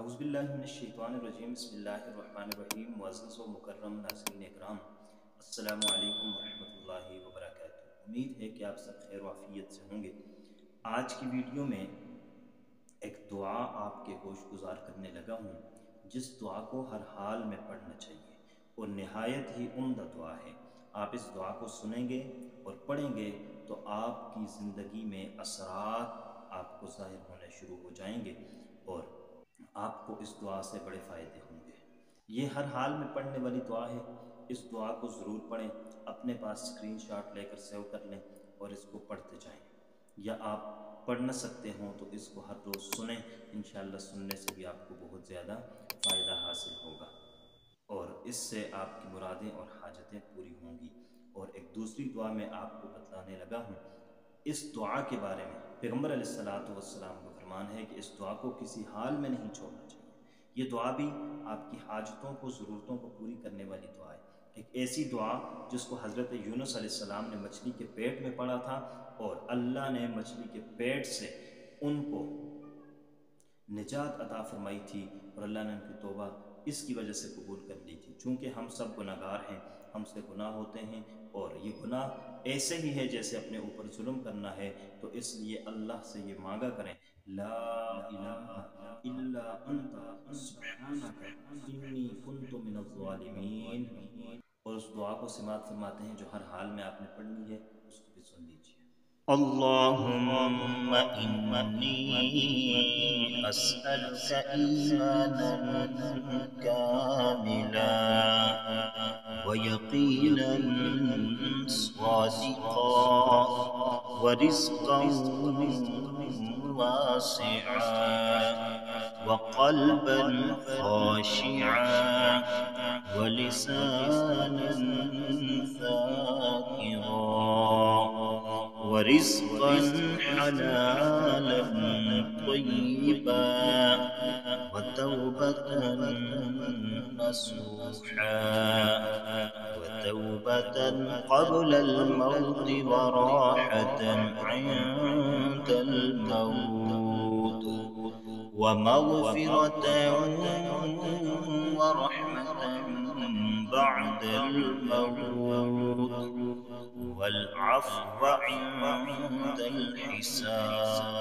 اعوذ باللہ من الشیطان الرجیم بسم اللہ الرحمن الرحیم معزز و مکرم ناظرین اکرام السلام علیکم ورحمۃ اللہ وبرکاتہ۔ امید ہے کہ آپ سب خیر و عافیت سے ہوں گے۔ آج کی ویڈیو میں ایک دعا آپ کے گوش گزار کرنے لگا ہوں، جس دعا کو ہر حال میں پڑھنا چاہیے اور نہایت ہی عمدہ دعا ہے۔ آپ اس دعا کو سنیں گے اور پڑھیں گے تو آپ کی زندگی میں اثرات آپ کو ظاہر ہونے شروع ہو جائیں گے اور آپ کو اس دعا سے بڑے فائدے ہوں گے۔ یہ ہر حال میں پڑھنے والی دعا ہے۔ اس دعا کو ضرور پڑھیں، اپنے پاس اسکرین شاٹ لے کر سیو کر لیں اور اس کو پڑھتے جائیں، یا آپ پڑھ نہ سکتے ہوں تو اس کو ہر روز سنیں۔ انشاءاللہ سننے سے بھی آپ کو بہت زیادہ فائدہ حاصل ہوگا اور اس سے آپ کی مرادیں اور حاجتیں پوری ہوں گی۔ اور ایک دوسری دعا میں آپ کو بتلانے لگا ہوں۔ اس دعا کے بارے میں پیغمبر علیہ السلام کا فرمان ہے کہ اس دعا کو کسی حال میں نہیں چھوڑنا چاہیے۔ یہ دعا بھی آپ کی حاجتوں کو، ضرورتوں کو پوری کرنے والی دعا ہے۔ ایک ایسی دعا جس کو حضرت یونس علیہ السلام نے مچھلی کے پیٹ میں پڑھا تھا اور اللہ نے مچھلی کے پیٹ سے ان کو نجات عطا فرمائی تھی اور اللہ نے ان کی توبہ اس کی وجہ سے قبول کر لی تھی۔ چونکہ ہم سب گناہ گار ہیں، ہم سے گناہ ہوتے ہیں اور یہ گناہ ایسے ہی ہے جیسے اپنے اوپر ظلم کرنا ہے، تو اس لیے اللہ سے یہ مانگا کریں، لا الہ الا انت سبحانک انی کنت من الظالمین۔ اور اس دعا کو سماعت فرماتے ہیں جو ہر حال میں آپ نے پڑھنی ہے، اس کو بھی سن لیجیے۔ اللهم إني أسألك إيمانا كاملا ويقينا صادقا ورزقا واسعا وقلبا خاشعا ولسانا ذاكرا ورزقا حلالا طيبا وتوبة نصوحا وتوبة قبل الموت وراحة عند الموت ومغفرة ورحمة بعد الموت والعفو عند الحساب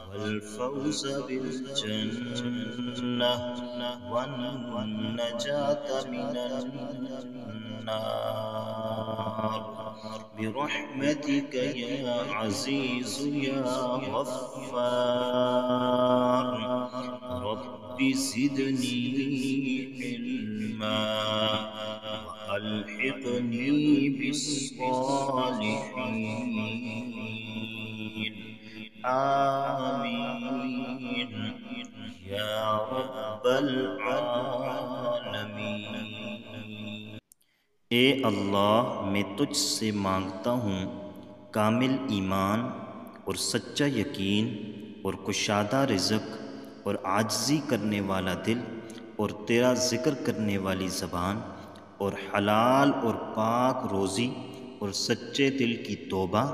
والفوز بالجنة والنجاة من النار برحمتك يا عزيز يا غفار رب زدني علما وألحقني بالصالحين آمين يا رب العالمين۔ اے اللہ، میں تجھ سے مانگتا ہوں کامل ایمان اور سچا یقین اور کشادہ رزق اور عاجزی کرنے والا دل اور تیرا ذکر کرنے والی زبان اور حلال اور پاک روزی اور سچے دل کی توبہ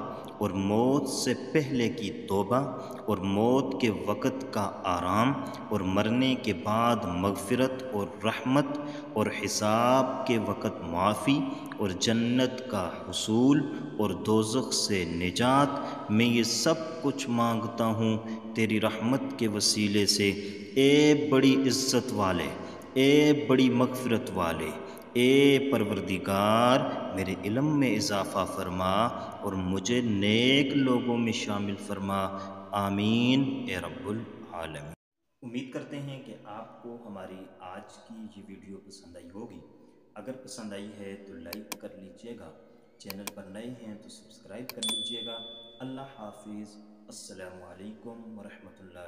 اور موت سے پہلے کی توبہ اور موت کے وقت کا آرام اور مرنے کے بعد مغفرت اور رحمت اور حساب کے وقت معافی اور جنت کا حصول اور دوزخ سے نجات، میں یہ سب کچھ مانگتا ہوں تیری رحمت کے وسیلے سے، اے بڑی عزت والے، اے بڑی مغفرت والے، اے پروردگار میرے علم میں اضافہ فرما اور مجھے نیک لوگوں میں شامل فرما، آمین اے رب العالمین۔ امید کرتے ہیں کہ آپ کو ہماری آج کی یہ ویڈیو پسند آئی ہوگی۔ اگر پسند آئی ہے تو لائک کر لیجئے گا، چینل پر نئے ہیں تو سبسکرائب کر لیجئے گا۔ اللہ حافظ، السلام علیکم ورحمۃ اللہ